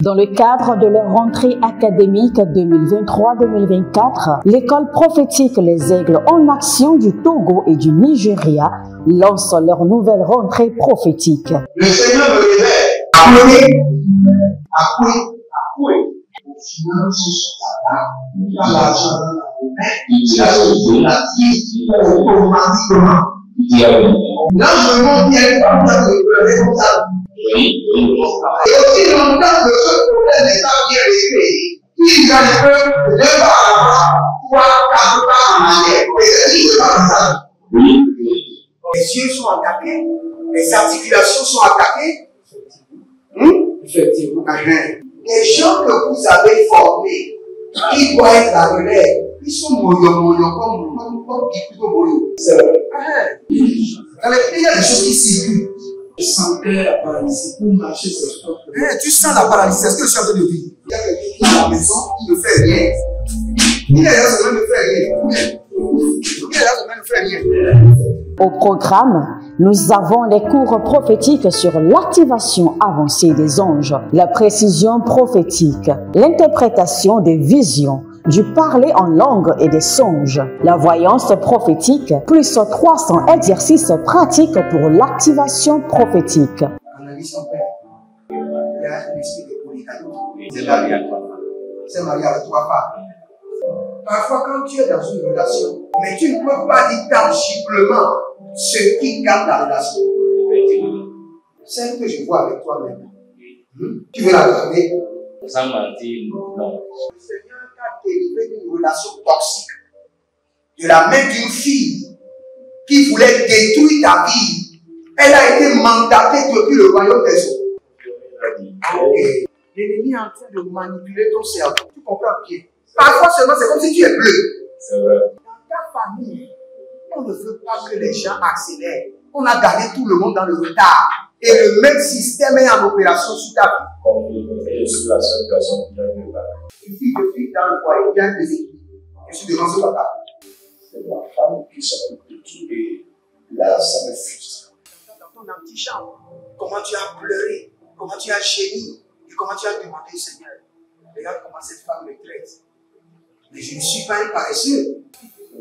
Dans le cadre de leur rentrée académique 2023-2024, l'école prophétique Les Aigles en Action du Togo et du Nigeria lance leur nouvelle rentrée prophétique. Le Seigneur me révèle, appelez. Vos finances sont là, pas l'argent dans la main, la chose la vie automatiquement. Là, je me montre bien comme ça, je pleurais comme ça. Et aussi longtemps que ce problème n'est pas bien réglé, ils arrivent de par avant, 3, 4 pas en arrière. Et c'est dit, c'est pas ça. Les yeux sont attaqués, les articulations sont attaquées. Effectivement. Les gens que vous avez formés, qui doivent être la relève, ils sont moyo comme plutôt moyo. C'est vrai. Dans les pays, il y a des choses qui circulent. Je sentais la paralysie pour marcher sur le corps. Tu sens la paralysie, c'est ce que je suis en train de dire. Il y a quelqu'un qui est à la maison, qui ne fait rien. Il est là, ça ne fait rien. Il est là, ça ne fait rien. Au programme, nous avons les cours prophétiques sur l'activation avancée des anges, la précision prophétique, l'interprétation des visions, du parler en langue et des songes, la voyance prophétique, plus 300 exercices pratiques pour l'activation prophétique. Analyse son père. Il y a un esprit de polygamy. C'est marié à 3 femmes. C'est marié à 3 femmes. Parfois, quand tu es dans une relation, mais tu ne peux pas dire tangiblement ce qui garde la relation. Celle que je vois avec toi maintenant. Tu veux la garder? Sans mentir, non. Le Seigneur t'a délivré d'une relation toxique. De la main d'une fille qui voulait détruire ta vie. Elle a été mandatée depuis le royaume des eaux. L'ennemi est en train de manipuler ton cerveau. Tu comprends bien? Parfois seulement, c'est comme si tu es bleu. C'est vrai. Dans ta famille, on ne veut pas que les gens accélèrent. On a gardé tout le monde dans le retard. Et le même système est en opération sur ta vie. Je suis la seule personne qui a vu là. Une fille de fille dans le foyer, bien déséquilibrée. Je suis devant ce papa. C'est ma femme qui s'occupe de tout et là, ça me frustre. Dans ton antichambre, comment tu as pleuré, comment tu as gémi et comment tu as demandé au Seigneur. Regarde comment cette femme me traite. Mais je ne suis pas un paresseux.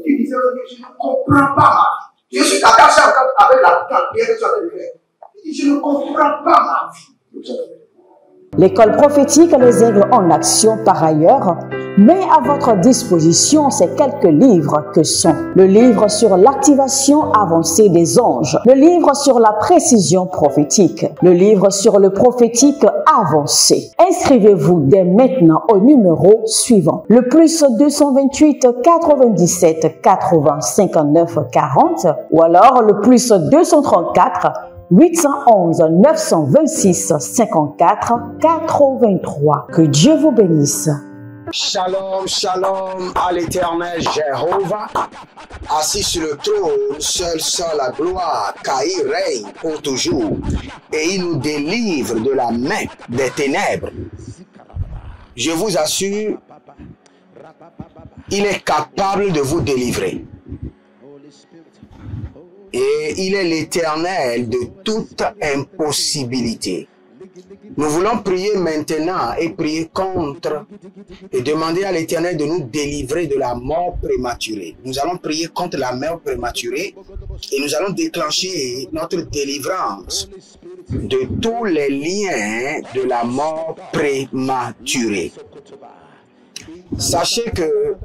Tu disais, je ne comprends pas ma vie. Je suis attaché avec la prière que tu as fait de faire. Je ne comprends pas ma vie. L'école prophétique Les Aigles en Action, par ailleurs, met à votre disposition ces quelques livres que sont le livre sur l'activation avancée des anges, le livre sur la précision prophétique, le livre sur le prophétique avancé. Inscrivez-vous dès maintenant au numéro suivant, le plus 228 97 80 59 40 ou alors le plus 234 811 926 54 83. Que Dieu vous bénisse. Shalom, shalom à l'Éternel Jéhovah, assis sur le trône, seul sans la gloire, car il règne pour toujours, et il nous délivre de la main des ténèbres. Je vous assure, il est capable de vous délivrer. Et il est l'Éternel de toute impossibilité. Nous voulons prier maintenant et prier contre et demander à l'Éternel de nous délivrer de la mort prématurée. Nous allons prier contre la mort prématurée et nous allons déclencher notre délivrance de tous les liens de la mort prématurée. Sachez que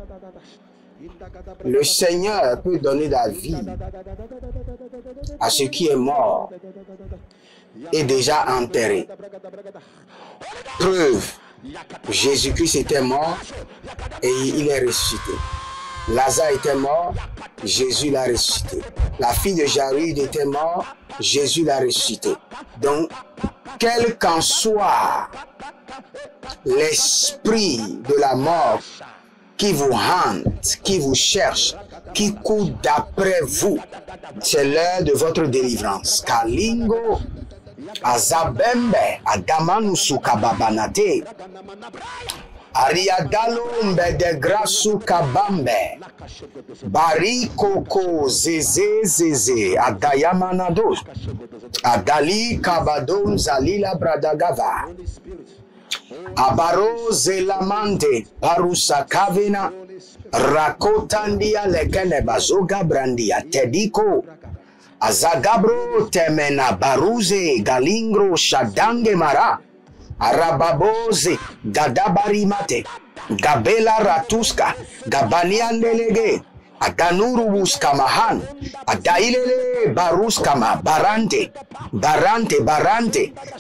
le Seigneur peut donner la vie à ce qui est mort et déjà enterré. Preuve, Jésus-Christ était mort et il est ressuscité. Lazare était mort, Jésus l'a ressuscité. La fille de Jaïre était morte, Jésus l'a ressuscité. Donc, quel qu'en soit l'esprit de la mort qui vous hante, qui vous cherche, qui court d'après vous, c'est l'heure de votre délivrance. Kalingo, Azabembe, Adamanusu Kababanate, Ariadalombe de Grasu Kabambe, Barikoko Zeze, Adayamanados, Adali Kabadon Zalila Bradagava, Abaro zelamante parusa kavena rakotandia lekene bazoga brandia tediko azagabro temena baruze galingro shadange mara arababoze gadabarimate gabela ratuska gabaniandelege aganuru buskamahan adailele baruskama barante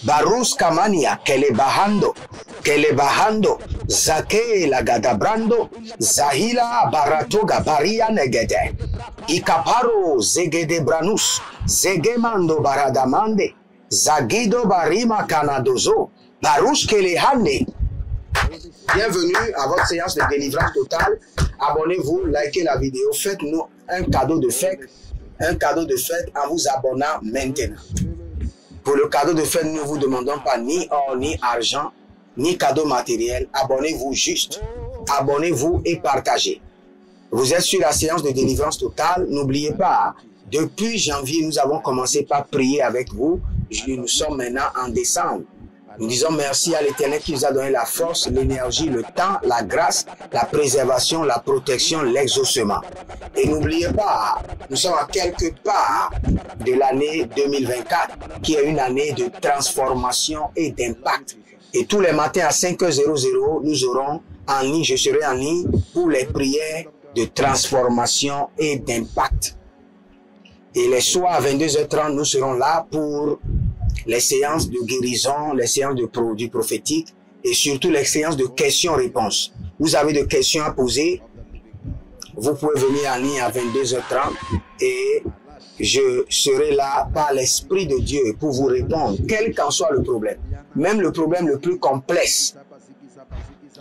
baruskamania kelebahando zake la gadabrando zahila baratoga baria negede ikaparo zegede branus zegemando baradamande zagido barima kanadozo barushkelehande. Bienvenue à votre séance de délivrance totale. Abonnez-vous, likez la vidéo, faites-nous un cadeau de fête en vous abonnant maintenant. Pour le cadeau de fête, nous ne vous demandons pas ni or, ni argent, ni cadeau matériel. Abonnez-vous juste. Abonnez-vous et partagez. Vous êtes sur la séance de délivrance totale. N'oubliez pas, depuis janvier, nous avons commencé par prier avec vous. Nous sommes maintenant en décembre. Nous disons merci à l'Éternel qui nous a donné la force, l'énergie, le temps, la grâce, la préservation, la protection, l'exaucement. Et n'oubliez pas, nous sommes à quelque part de l'année 2024, qui est une année de transformation et d'impact. Et tous les matins à 5h00, nous aurons en ligne, je serai en ligne pour les prières de transformation et d'impact. Et les soirs à 22h30, nous serons là pour les séances de guérison, les séances du prophétique et surtout les séances de questions-réponses. Vous avez des questions à poser, vous pouvez venir en ligne à 22h30 et je serai là par l'Esprit de Dieu pour vous répondre, quel qu'en soit le problème. Même le problème le plus complexe.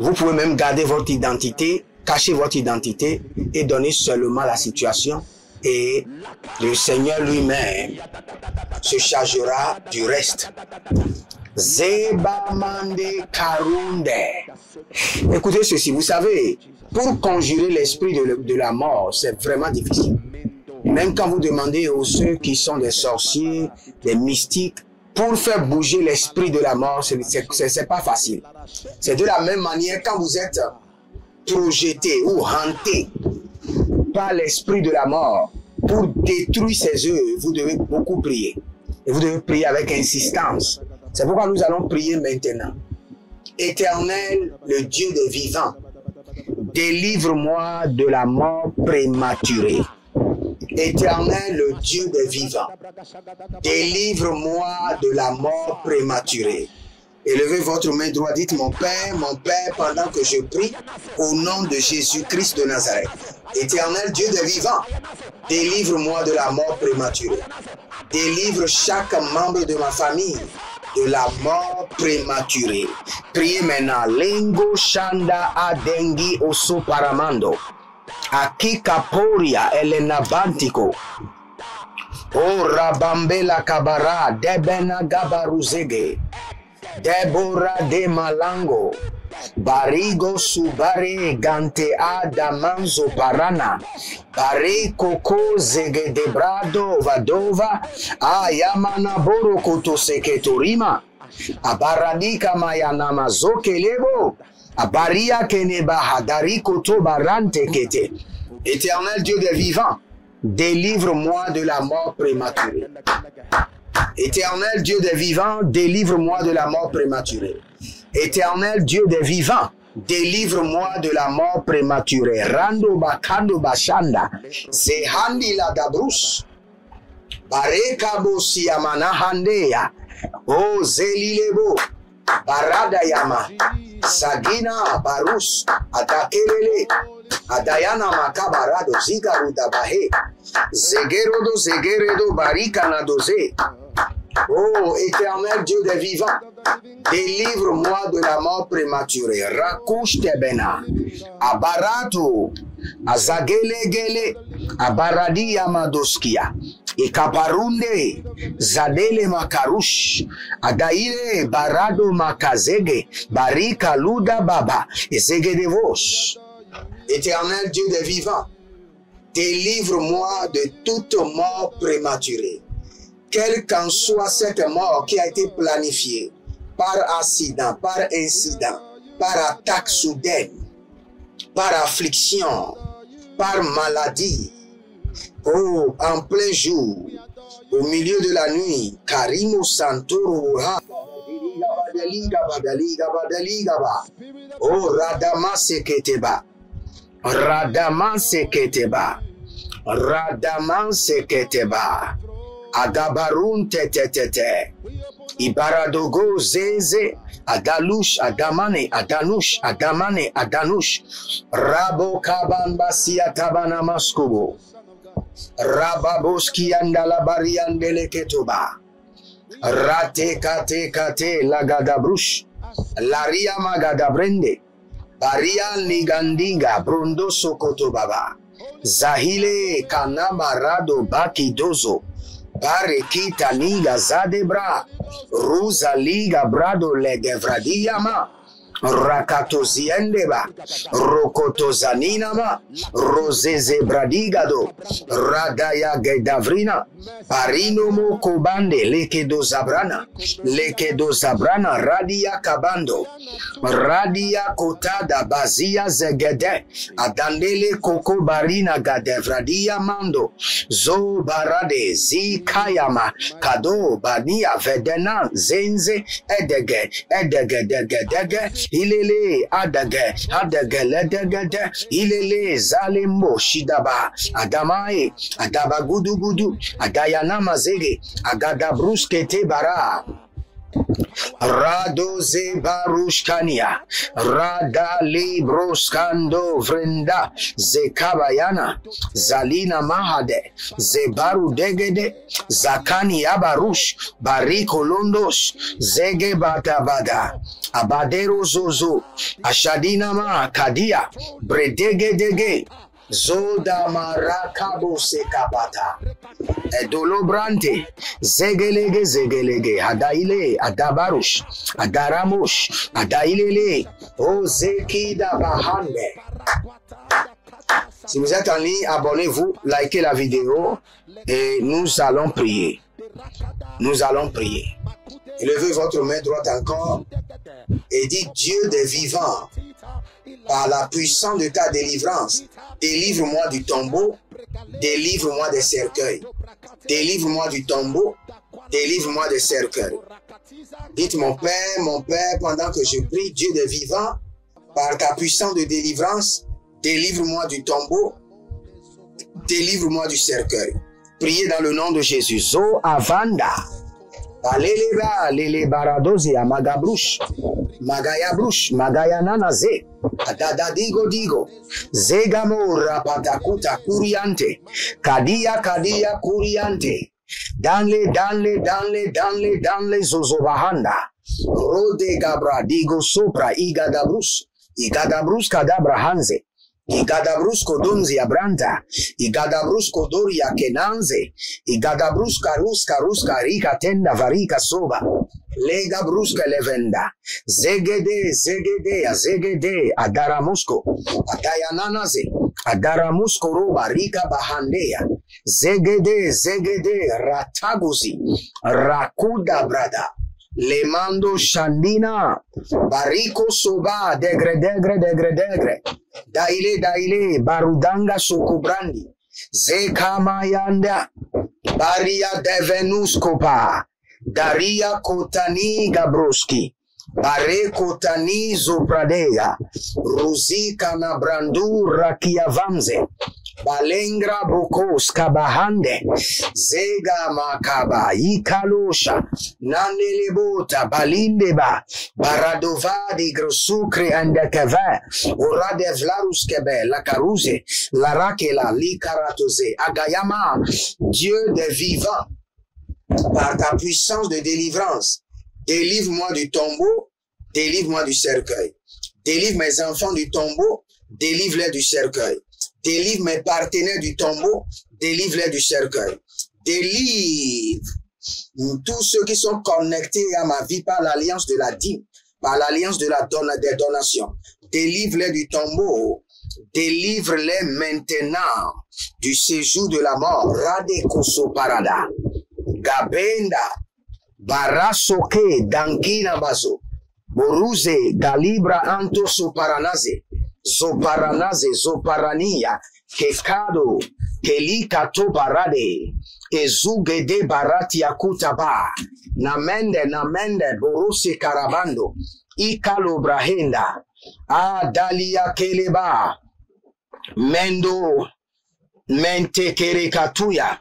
Vous pouvez même garder votre identité, cacher votre identité et donner seulement la situation. Et le Seigneur lui-même se chargera du reste. Zebamande Karunde. Écoutez ceci, vous savez, pour conjurer l'esprit de la mort, c'est vraiment difficile. Même quand vous demandez aux ceux qui sont des sorciers, des mystiques, pour faire bouger l'esprit de la mort, c'est pas facile. C'est de la même manière quand vous êtes projeté ou hanté par l'esprit de la mort, pour détruire ses œuvres, vous devez beaucoup prier. Et vous devez prier avec insistance. C'est pourquoi nous allons prier maintenant. Éternel, le Dieu des vivants, délivre-moi de la mort prématurée. Éternel, le Dieu des vivants, délivre-moi de la mort prématurée. Élevez votre main droite, dites mon Père, pendant que je prie, au nom de Jésus-Christ de Nazareth. Éternel Dieu des vivants, délivre-moi de la mort prématurée. Délivre chaque membre de ma famille de la mort prématurée. Priez maintenant. Lengo Shanda Adengi Oso Paramando. Akika Poria Elena Bantico. O Rabambela Kabara Debena Gabaruzege. Deborah de Malango, Barigo Subare Gante Adamanzo Parana, Bari Coco Zege de Brado Vadova, Ayamana Boro Koto Seketorima, Abaradika Mayanama Zokelebo, Abaria Keneba Hadari Koto Barante Kete. Éternel Dieu des vivants, délivre-moi de la mort prématurée. Éternel Dieu des vivants, délivre-moi de la mort prématurée. Éternel Dieu des vivants, délivre-moi de la mort prématurée. Rando bakando bashanda, zehandi la dabrus, bareka bosi amana handeya, o zelilebo, barada yama, sagina barus, atakelele, adayana makabarado zigaruda bahe, zegerodo zegeredo barika nadoze. Oh, éternel Dieu des vivants, délivre-moi de la mort prématurée. Rakouche tebena, abarato, azagele gele, abaradi yamadoskia, ikaparunde, zadele makarush, adaile barado makazege, barika luda baba, ezege de vos. Éternel Dieu des vivants, délivre-moi de toute mort prématurée. Quelle qu'en soit cette mort qui a été planifiée, par accident, par incident, par attaque soudaine, par affliction, par maladie, oh, en plein jour, au milieu de la nuit, Karimo Santoro, oh, Radama Seketeba, Radama Seketeba, Radama Seketeba, Agabarun Tetetete, Ibaradogo Zeze, Adalush, Adamane, Adanush, Adamane, Adanush, Rabo Kabamba Siatabana Maskubo, Rababoski andala bariandele ketoba, Rate kate kate lagadabrush, Laria magadabrende, Barian ligandiga, Brundo sokotobaba, Zahile kanamarado bakidozo, Barekita liga zadebra, Ruza liga brado legevradiyama, Rakatoziendeba, Rokotozaninama, Roseze bradigado, Radaya gedavrina, Parino moko bande, Lekedo zabrana, Radia kabando, Radia kotada bazia zegede, Adandele koko barina gadevradia mando, Zo barade zikayama, Kado bania vedena, Zenze, Edege, Ilele adage ledegede, Ilele zalembo shidaba, Adamae, Adaba gudu gudu, Adayana mazege, Agada bruskete bara, Radoze barushkania, Rada libroskando vrenda, Zekabayana, Zalina mahade, Zebaru degede, Zakani abarush, Bariko londos, Zege batabada, Abadero zozo, Ashadina ma kadia, Bredegedege, Zoda marakabo sekapata, Edolobrante, Zegelege, Adaile, Adabarush, Adaramush, Adailele, O Zekida Bahande. Si vous êtes en ligne, abonnez-vous, likez la vidéo et nous allons prier. Nous allons prier. Élevez votre main droite encore et dites: Dieu des vivants, par la puissance de ta délivrance, délivre-moi du tombeau, délivre-moi des cercueils. Délivre-moi du tombeau, délivre-moi des cercueils. Dites: mon Père, pendant que je prie, Dieu des vivants, par ta puissance de délivrance, délivre-moi du tombeau, délivre-moi du cercueil. Priez dans le nom de Jésus. Zo avanda. Aleleba, lele baradosia, magabrush, magayabrush, magayananaze, adada digo, zegamo rapatakuta kuriante, kadia kuriante, danle zozobahanda, rode gabra digo sopra, igadabrus kadabra hanze, Igadabrus kodonzi abranta, Igadabrus kodoria kenanze, Igadabrus karuska rika tenda varika soba, Lega bruska levenda, zegede, adaramusko, adayananaze, adaramusko roba rika bahandea, zegede, rataguzi, rakuda brada, Lemando Shandina, Bariko Soba, degre, Daile, Barudanga Sokobrandi, Zekamayanda, Baria Devenuskopa, Daria Kotani Gabroski, Bare Kotani Zopradea, Ruzika Nabrandu Rakiavamze, Balengra Bokos Kabahande, Zega Makaba, Ikalosha, Nanelebota, Balindeba, Baradovadi Grosukre and Kava, Orade Vlaruskebe, La Caruze, La Rakela, Likaratoze, Agayama, Dieu des vivants, par ta puissance de délivrance, délivre-moi du tombeau, délivre-moi du cercueil. Délivre mes enfants du tombeau, délivre-les du cercueil. Délivre mes partenaires du tombeau, délivre-les du cercueil. Délivre tous ceux qui sont connectés à ma vie par l'alliance de la dîme, par l'alliance de des donations. Délivre-les du tombeau, délivre-les maintenant du séjour de la mort. Rade koso parada, gabenda, Barasoke dankina bazo. Boruze galibra anto soparanaze. Zoparanaze zoparania. Kekado kelika to barade. Ezugede barati akutaba. Namende borose karabando. Ikalo brahenda. Adalia keleba. Mendo mente kerekatuya.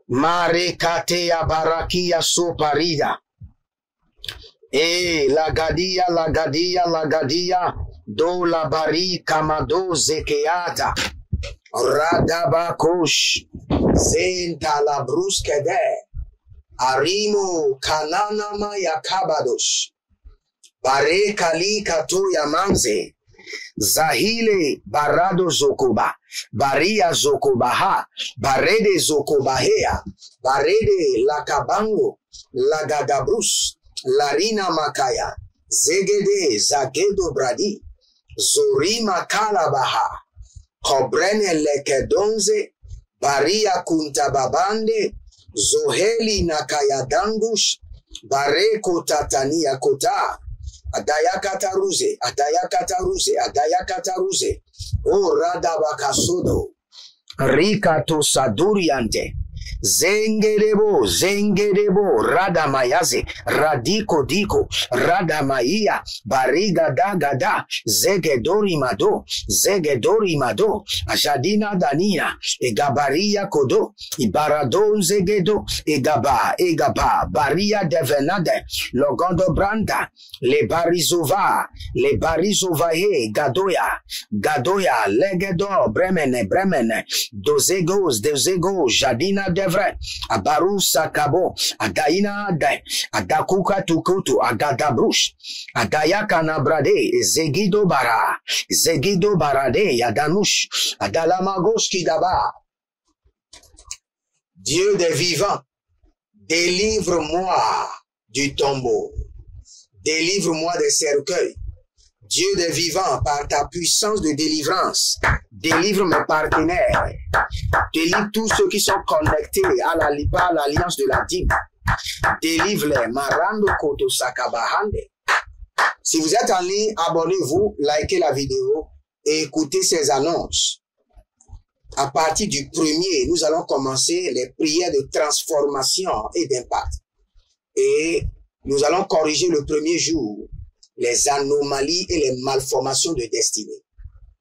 Mare katea barakia soparida. Lagadia. Do la bari kamado zekeata. Radabakosh. Zenta la bruskede. Arimo kananama yakabadosh. Bare kali katoya manze. Zahile barado zokoba. Baria zokobaha. Barede zokobahea. Barede lakabango. Lagadabrus. Larina makaya. Zegede zagedo bradi. Zorima kalabaha. Kobrene lekedonze. Baria kuntababande. Zoheli nakayadangush. Bareko tatania kota. Adayakataruze. O radabakasodo. Rikato saduriante. Zengedebo, radamayaze, radiko diko, radamaya, bariga dagada, zegedori mado, ajadina danina, egabaria kodo, ibaradon zegedo, egaba, baria devenade, logondo branda, le barizovahe, gadoya, legedo, bremene, dozego, jadina devre, abaru sakabo, adaina ade, adakuka tukutu, agadabrush, adayaka nabrade, zegido barade, yadanush, adalamagosh kidaba. Dieu des vivants, délivre-moi du tombeau, délivre-moi des cercueils. Dieu des vivants, par ta puissance de délivrance, délivre mes partenaires, délivre tous ceux qui sont connectés à l'alliance de la dîme, délivre-les, Marando Koto Sakabahande. Si vous êtes en ligne, abonnez-vous, likez la vidéo et écoutez ces annonces. À partir du 1er, nous allons commencer les prières de transformation et d'impact. Et nous allons corriger le premier jour les anomalies et les malformations de destinée.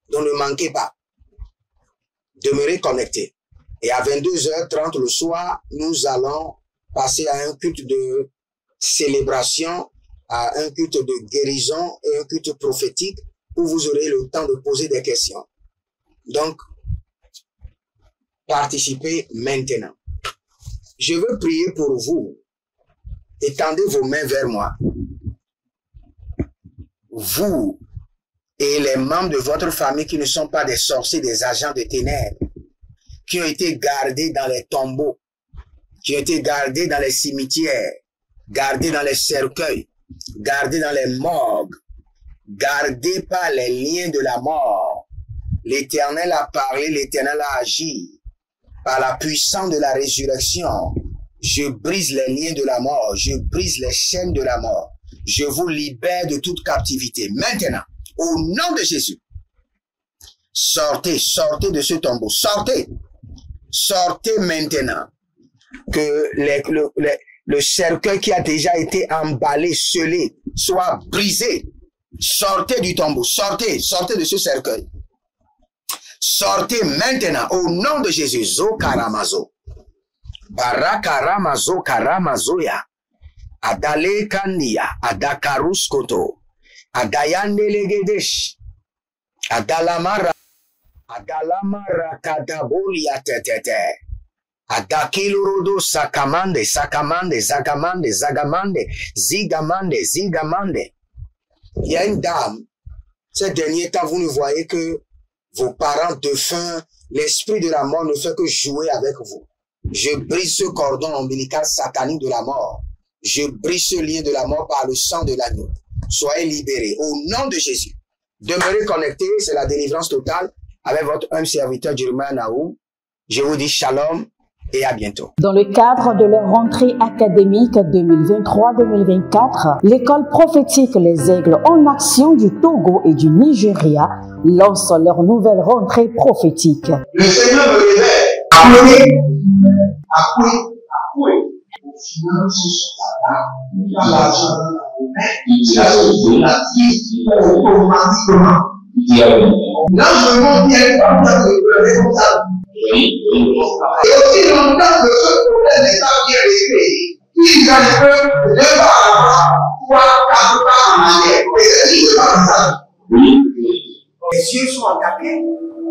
Donc ne manquez pas. Demeurez connectés. Et à 22h30 le soir, nous allons passer à un culte de célébration, à un culte de guérison et un culte prophétique où vous aurez le temps de poser des questions. Donc, participez maintenant. Je veux prier pour vous. Étendez vos mains vers moi. Vous et les membres de votre famille qui ne sont pas des sorciers, des agents de ténèbres, qui ont été gardés dans les tombeaux, qui ont été gardés dans les cimetières, gardés dans les cercueils, gardés dans les morgues, gardés par les liens de la mort. L'Éternel a parlé, l'Éternel a agi. Par la puissance de la résurrection, je brise les liens de la mort, je brise les chaînes de la mort. Je vous libère de toute captivité. Maintenant, au nom de Jésus, sortez de ce tombeau. Sortez maintenant. Que le cercueil qui a déjà été emballé, scellé, soit brisé. Sortez du tombeau. Sortez de ce cercueil. Sortez maintenant au nom de Jésus. Zo karamazo. Barakaramazo karamazoya. Adale kania, adakarus koto, adayande legedesh, adalamara kadabolia tetete, adakilorodo sakamande, zigamande. Il y a une dame, ces derniers temps, vous ne voyez que vos parents défunts, l'esprit de la mort ne fait que jouer avec vous. Je brise ce cordon ombilical satanique de la mort. Je brise ce lien de la mort par le sang de l'agneau. Soyez libérés au nom de Jésus. Demeurez connectés, c'est la délivrance totale avec votre humble serviteur Jeremiah Naoum. Je vous dis shalom et à bientôt. Dans le cadre de leur rentrée académique 2023-2024, l'école prophétique Les Aigles en Action du Togo et du Nigeria lance leur nouvelle rentrée prophétique. Le Seigneur me révèle. Appelez. Au final, ce sera dans l'argent dans la main. Il a sauvé la vie automatiquement. Là, je me montre bien comme ça de responsable. Et aussi longtemps que ce problème n'est pas bien réglé, ils arrivent de par avant, 3, 4 pas en arrière. Et c'est ce qui se passe ça. Les yeux sont attaqués,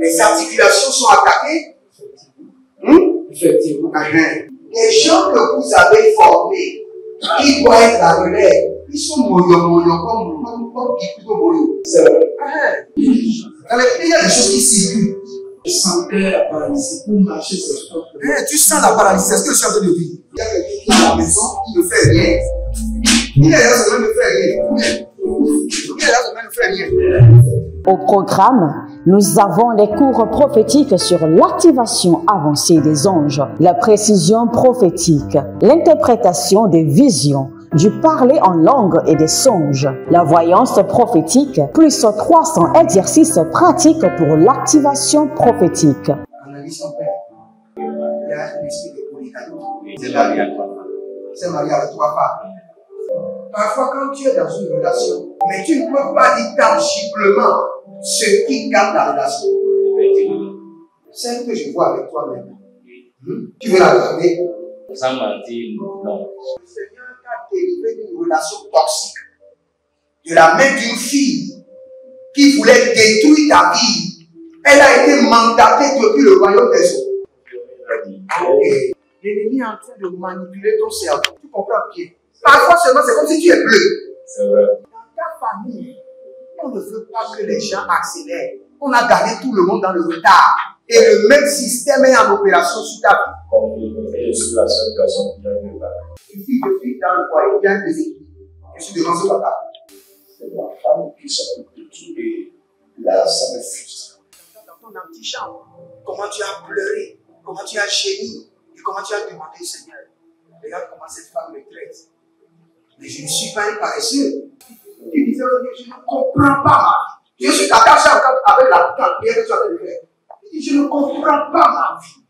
les articulations sont attaquées. Effectivement. Les gens que vous avez formés, qui doivent être la relève, ils sont moyo comme plutôt moyo. C'est vrai. Dans les pays, il y a des choses qui circulent. Je sentais la paralysie pour marcher sur le corps. Tu sens la paralysie, c'est ce que je suis en train de dire. Il y a quelqu'un qui est à la maison, qui ne fait rien. Il est là, ça ne fait rien. Au programme, nous avons les cours prophétiques sur l'activation avancée des anges, la précision prophétique, l'interprétation des visions, du parler en langue et des songes, la voyance prophétique, plus 300 exercices pratiques pour l'activation prophétique. Analyse ton père. Il y a un esprit de polygamy. C'est marié à 3 femmes. C'est marié à 3 femmes. Parfois, quand tu es dans une relation, mais tu ne peux pas dire tangiblement ce qui garde la relation. Celle que je vois avec toi maintenant. Tu veux la garder? Sans mentir, non. Le Seigneur t'a délivré d'une relation toxique. De la main d'une fille qui voulait détruire ta vie. Elle a été mandatée depuis le royaume des eaux. L'ennemi est en train de manipuler ton cerveau. Tu comprends bien? Parfois seulement, c'est comme si tu es bleu. C'est vrai. Dans ta famille, on ne veut pas que les gens accélèrent. On a gardé tout le monde dans le retard. Et le même système est en opération sur ta vie. Comme je suis la seule personne qui a eu le bac. Une fille de fille dans le foyer, bien déséquilibrée. Je suis devant ce papa. C'est ma femme qui s'occupe de tout et là, ça me frustre. Dans ton antichambre, comment tu as pleuré, comment tu as gémi et comment tu as demandé au Seigneur. Regarde comment cette femme me traite. Mais je ne suis pas un paresseux. Tu disais, je ne comprends pas ma vie. Je suis attaché avec la prière que tu as fait faire. Je ne comprends pas ma vie.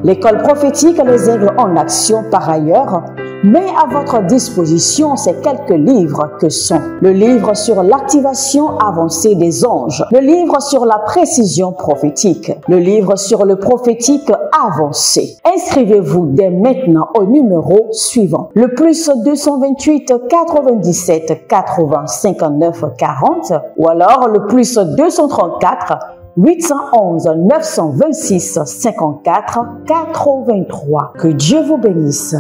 L'école prophétique Les Aigles en Action, par ailleurs, met à votre disposition ces quelques livres que sont le livre sur l'activation avancée des anges, le livre sur la précision prophétique, le livre sur le prophétique avancé. Inscrivez-vous dès maintenant au numéro suivant, le plus 228 97 80 59 40 ou alors le plus 234 811 926 54 83. Que Dieu vous bénisse.